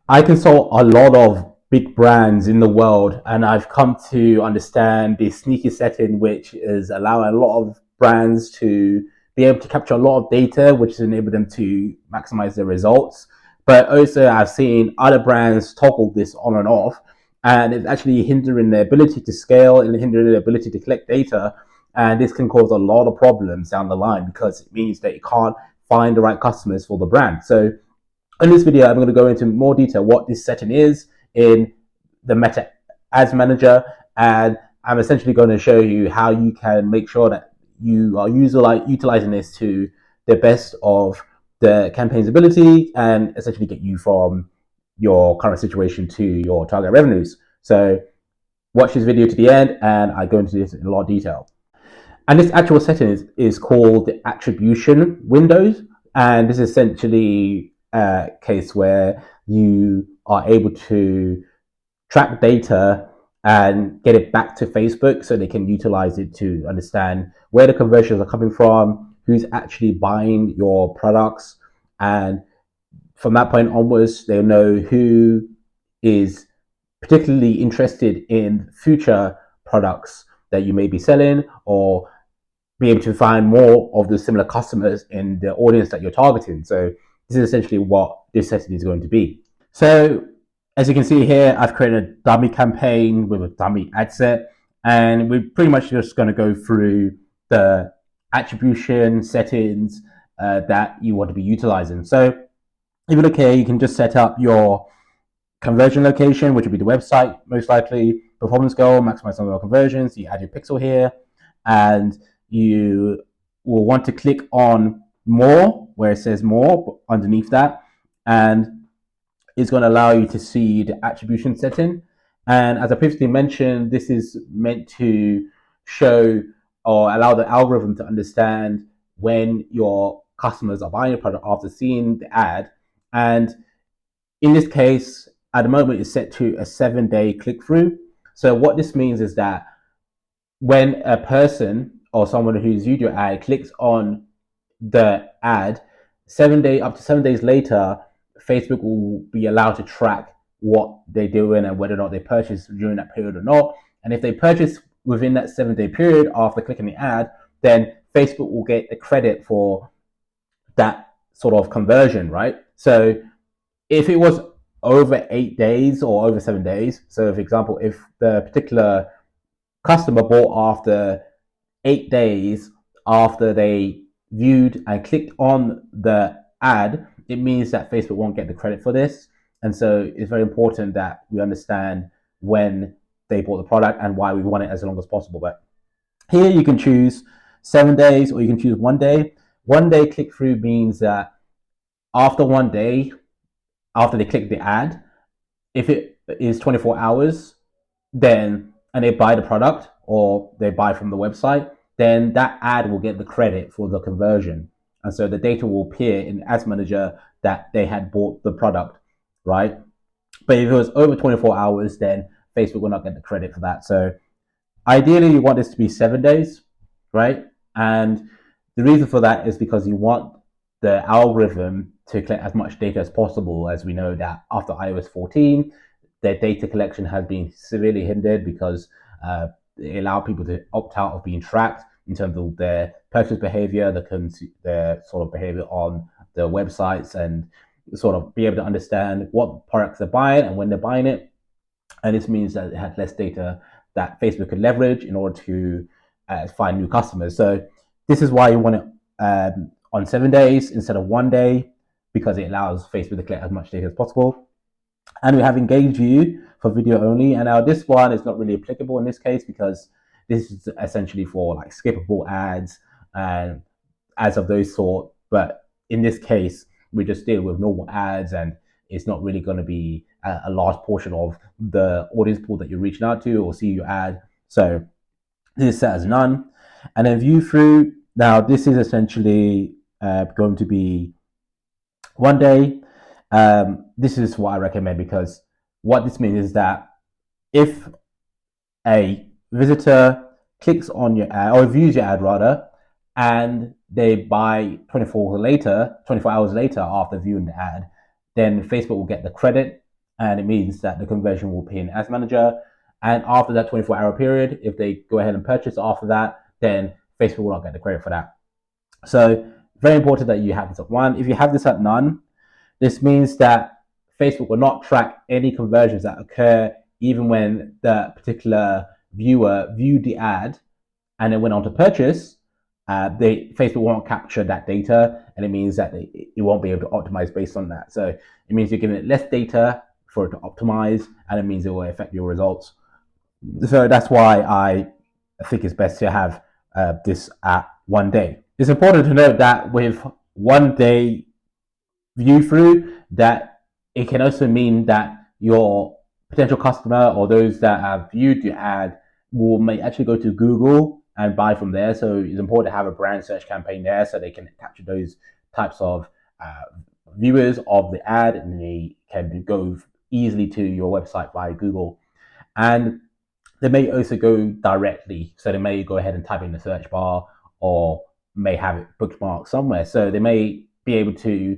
I consult a lot of big brands in the world, and I've come to understand the sneaky setting, which is allowing a lot of brands to be able to capture a lot of data, which has enabled them to maximize their results. But also, I've seen other brands toggle this on and off, and it's actually hindering their ability to scale and hindering their ability to collect data. And this can cause a lot of problems down the line because it means that you can't find the right customers for the brand. So in this video, I'm going to go into more detail what this setting is in the Meta Ads Manager, and I'm essentially going to show you how you can make sure that you are utilizing this to the best of the campaign's ability and essentially get you from your current situation to your target revenues. So watch this video to the end, and I go into this in a lot of detail. And this actual setting is called the attribution windows, and this is essentially a case where you are able to track data and get it back to Facebook so they can utilize it to understand where the conversions are coming from, who's actually buying your products, and from that point onwards, they'll know who is particularly interested in future products that you may be selling, or be able to find more of the similar customers in the audience that you're targeting. So this is essentially what this setting is going to be. So as you can see here, I've created a dummy campaign with a dummy ad set, and we're pretty much just going to go through the attribution settings that you want to be utilizing. So if you look here, you can just set up your conversion location, which would be the website, most likely, performance goal, maximize number of conversions. You add your pixel here, and you will want to click on more, where it says more underneath that, and it's going to allow you to see the attribution setting. And as I previously mentioned, this is meant to show or allow the algorithm to understand when your customers are buying a product after seeing the ad. And in this case, at the moment, it's set to a 7-day click-through. So what this means is that when a person or someone who's viewed your ad clicks on the ad, up to 7 days later, Facebook will be allowed to track what they're doing and whether or not they purchased during that period or not. And if they purchase within that 7-day period after clicking the ad, then Facebook will get the credit for that sort of conversion, right? So if it was over 8 days or over 7 days, so for example, if the particular customer bought after 8 days after they viewed and clicked on the ad, it means that Facebook won't get the credit for this. And so it's very important that we understand when they bought the product and why we want it as long as possible. But here you can choose 7 days or you can choose 1 day. 1 day click through means that after 1 day, after they click the ad, if it is 24 hours, then and they buy the product or they buy from the website, then that ad will get the credit for the conversion. And so the data will appear in Ads Manager that they had bought the product, right? But if it was over 24 hours, then Facebook will not get the credit for that. So ideally, you want this to be 7 days, right? And the reason for that is because you want the algorithm to collect as much data as possible. As we know that after iOS 14, their data collection has been severely hindered because it allowed people to opt out of being tracked in terms of their purchase behavior, their sort of behavior on the websites, and sort of be able to understand what products they're buying and when they're buying it. And this means that it had less data that Facebook could leverage in order to find new customers. So this is why you want it on 7 days instead of 1 day, because it allows Facebook to collect as much data as possible. And we have Engage View for video only. And now this one is not really applicable in this case because this is essentially for like skippable ads and ads of those sort. But in this case, we just deal with normal ads, and it's not really going to be a large portion of the audience pool that you're reaching out to or see your ad. So this is set as none. And then view through. Now this is essentially going to be 1 day. This is what I recommend, because what this means is that if a visitor clicks on your ad or views your ad rather, and they buy 24 hours later after viewing the ad, then Facebook will get the credit and it means that the conversion will pay in Ads Manager. And after that 24-hour period, if they go ahead and purchase after that, then Facebook will not get the credit for that. So very important that you have this at 1. If you have this at none, this means that Facebook will not track any conversions that occur even when the particular viewer viewed the ad and then went on to purchase. Facebook won't capture that data, and it means that it won't be able to optimize based on that. So it means you're giving it less data for it to optimize, and it means it will affect your results. So that's why I think it's best to have this at 1 day. It's important to note that with 1 day view through, that it can also mean that your potential customer or those that have viewed the ad may actually go to Google and buy from there. So it's important to have a brand search campaign there so they can capture those types of viewers of the ad, and they can go easily to your website via Google. And they may also go directly, so they may go ahead and type in the search bar or may have it bookmarked somewhere. So they may be able to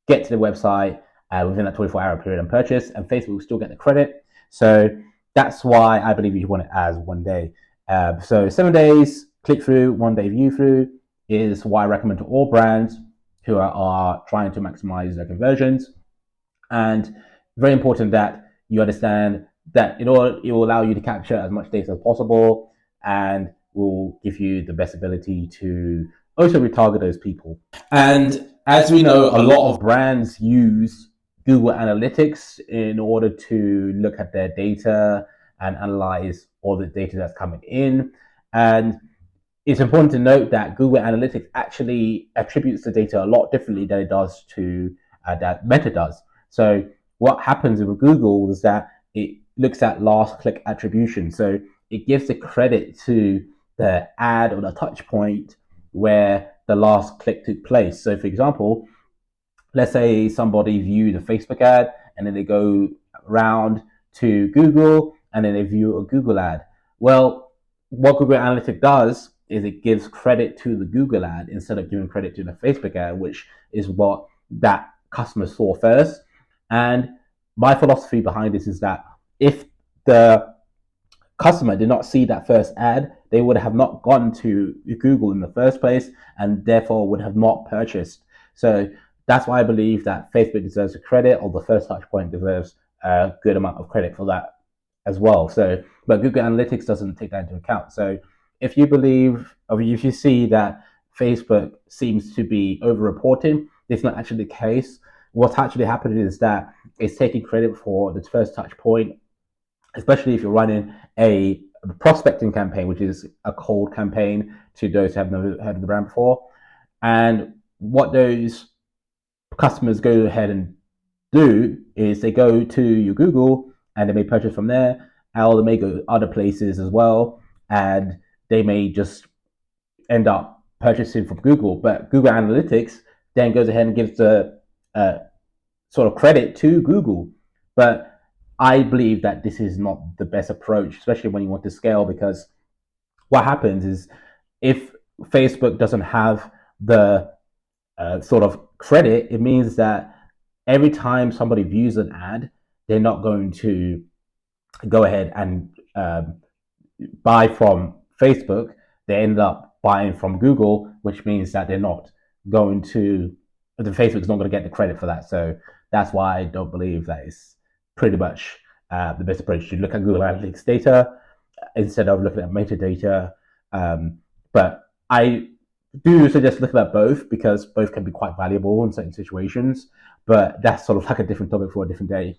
get to the website within that 24-hour period and purchase, and Facebook will still get the credit. So that's why I believe you want it as 1 day. So 7 days click through, 1 day view through is what I recommend to all brands who are trying to maximize their conversions. And very important that you understand that it will allow you to capture as much data as possible and will give you the best ability to also retarget those people. And as we know, a lot of brands use Google Analytics in order to look at their data and analyze all the data that's coming in. And it's important to note that Google Analytics actually attributes the data a lot differently than it does to that Meta does. So what happens with Google is that it looks at last click attribution. So it gives the credit to the ad or the touch point where the last click took place. So for example, let's say somebody viewed a Facebook ad and then they go around to Google and then they view a Google ad. Well, what Google Analytics does is it gives credit to the Google ad instead of giving credit to the Facebook ad, which is what that customer saw first. And my philosophy behind this is that if the customer did not see that first ad, they would have not gone to Google in the first place and therefore would have not purchased. So that's why I believe that Facebook deserves a credit, or the first touch point deserves a good amount of credit for that as well. So, but Google Analytics doesn't take that into account. So if you believe, or if you see that Facebook seems to be over-reporting, it's not actually the case. What's actually happening is that it's taking credit for the first touch point, especially if you're running a prospecting campaign, which is a cold campaign to those who have never heard of the brand before. And what those customers go ahead and do is they go to your Google and they may purchase from there, or they may go other places as well, and they may just end up purchasing from Google. But Google Analytics then goes ahead and gives the sort of credit to Google. But I believe that this is not the best approach, especially when you want to scale, because what happens is if Facebook doesn't have the sort of credit, it means that every time somebody views an ad, they're not going to go ahead and buy from Facebook. They end up buying from Google, which means that they're not going to, the Facebook's not going to get the credit for that. So that's why I don't believe that it's pretty much the best approach to look at Google Analytics data instead of looking at metadata. But I do suggest looking at both, because both can be quite valuable in certain situations. But that's sort of like a different topic for a different day.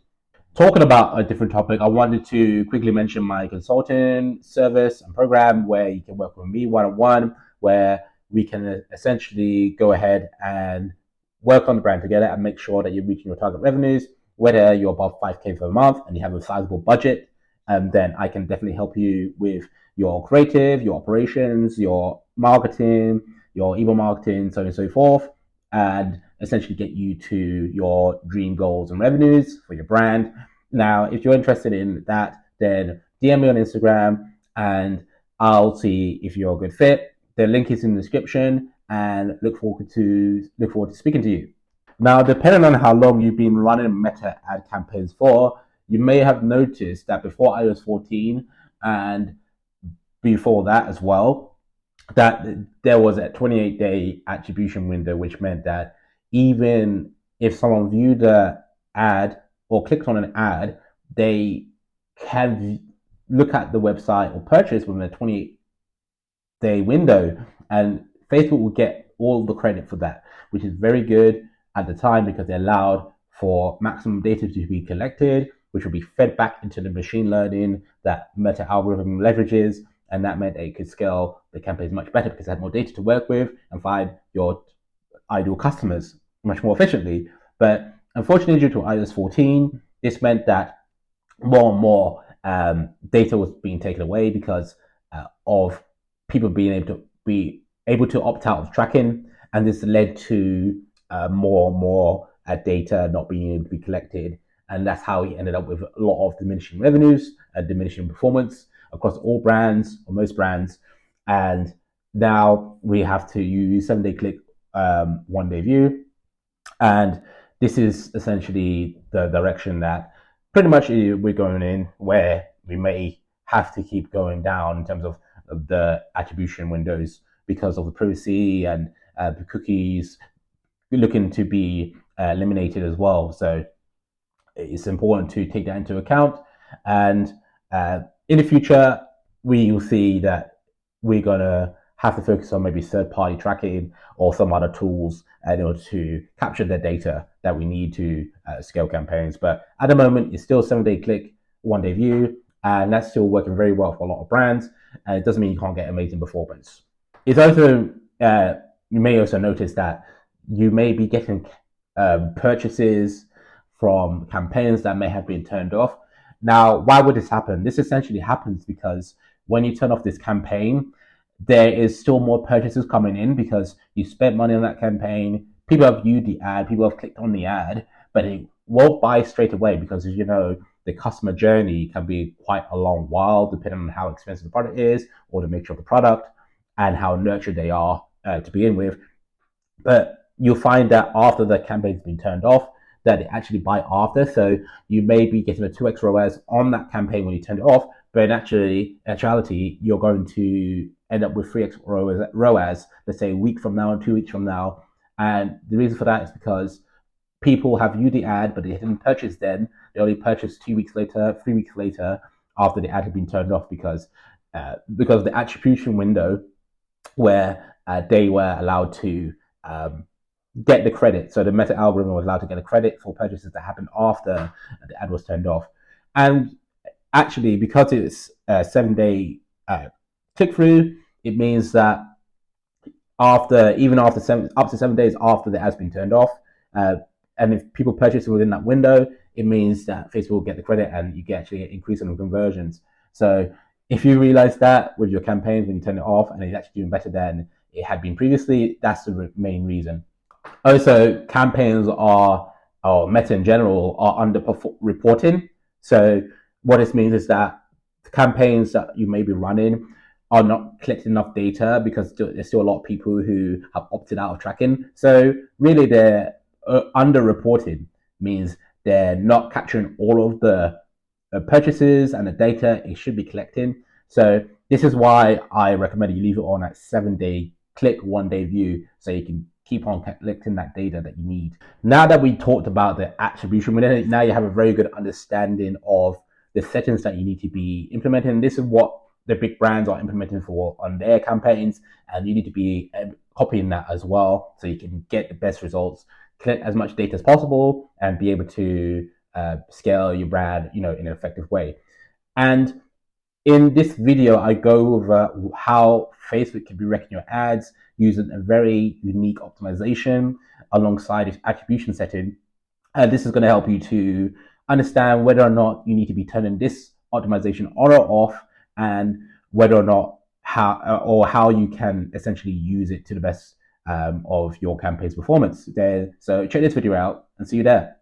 Talking about a different topic, I wanted to quickly mention my consulting service and program where you can work with me one-on-one, where we can essentially go ahead and work on the brand together and make sure that you're reaching your target revenues, whether you're above 5K per month and you have a sizable budget. And then I can definitely help you with your creative, your operations, your marketing, your email marketing, so on and so forth, and essentially get you to your dream goals and revenues for your brand. Now, if you're interested in that, then DM me on Instagram and I'll see if you're a good fit. The link is in the description, and look forward to speaking to you. Now, depending on how long you've been running Meta ad campaigns for, you may have noticed that before iOS 14 and before that as well, that there was a 28-day attribution window, which meant that even if someone viewed the ad or clicked on an ad, they can look at the website or purchase within a 28-day window, and Facebook will get all the credit for that, which is very good at the time because they allowed for maximum data to be collected, which will be fed back into the machine learning that Meta algorithm leverages, and that meant it could scale the campaigns much better because it had more data to work with and find your ideal customers much more efficiently. But unfortunately, due to iOS 14, this meant that more and more data was being taken away because of people being able to opt out of tracking, and this led to more and more data not being able to be collected, and that's how he ended up with a lot of diminishing revenues and diminishing performance across all brands or most brands. And now we have to use 7-day click, 1-day view, and this is essentially the direction that pretty much we're going in, where we may have to keep going down in terms of the attribution windows because of the privacy and the cookies looking to be eliminated as well. So it's important to take that into account. And in the future, we will see that we're going to have to focus on maybe third-party tracking or some other tools in order to capture the data that we need to scale campaigns. But at the moment, it's still 7-day click, 1-day view, and that's still working very well for a lot of brands. And it doesn't mean you can't get amazing performance. It's also, you may also notice that you may be getting purchases from campaigns that may have been turned off. Now, why would this happen? This essentially happens because when you turn off this campaign, there is still more purchases coming in because you spent money on that campaign. People have viewed the ad, people have clicked on the ad, but it won't buy straight away because, as you know, the customer journey can be quite a long while depending on how expensive the product is or the nature of the product and how nurtured they are to begin with. But you'll find that after the campaign's been turned off, that they actually buy after. So you may be getting a 2x ROAS on that campaign when you turn it off, but in actuality, you're going to end up with 3x ROAS, let's say a week from now, 2 weeks from now. And the reason for that is because people have viewed the ad, but they didn't purchase then. They only purchased 2 weeks later, 3 weeks later, after the ad had been turned off because of the attribution window where they were allowed to get the credit. So the Meta algorithm was allowed to get a credit for purchases that happened after the ad was turned off. And actually, because it's a 7-day click through, it means that up to 7 days after the ad's been turned off, and if people purchase within that window, it means that Facebook will get the credit and you get actually an increase in conversions. So if you realize that with your campaigns when you turn it off and it's actually doing better than it had been previously, that's the main reason. Also, campaigns or Meta in general, are under-reporting. So what this means is that the campaigns that you may be running are not collecting enough data because there's still a lot of people who have opted out of tracking. So really, they're under-reported, means they're not capturing all of the purchases and the data it should be collecting. So this is why I recommend you leave it on at 7-day click, 1-day view, so you can keep on collecting that data that you need. Now that we talked about the attribution, now you have a very good understanding of the settings that you need to be implementing. This is what the big brands are implementing for on their campaigns, and you need to be copying that as well so you can get the best results, collect as much data as possible, and be able to scale your brand, in an effective way. And in this video, I go over how Facebook can be ranking your ads using a very unique optimization alongside its attribution setting. And this is going to help you to understand whether or not you need to be turning this optimization on or off, and whether or not how you can essentially use it to the best of your campaign's performance. So check this video out and see you there.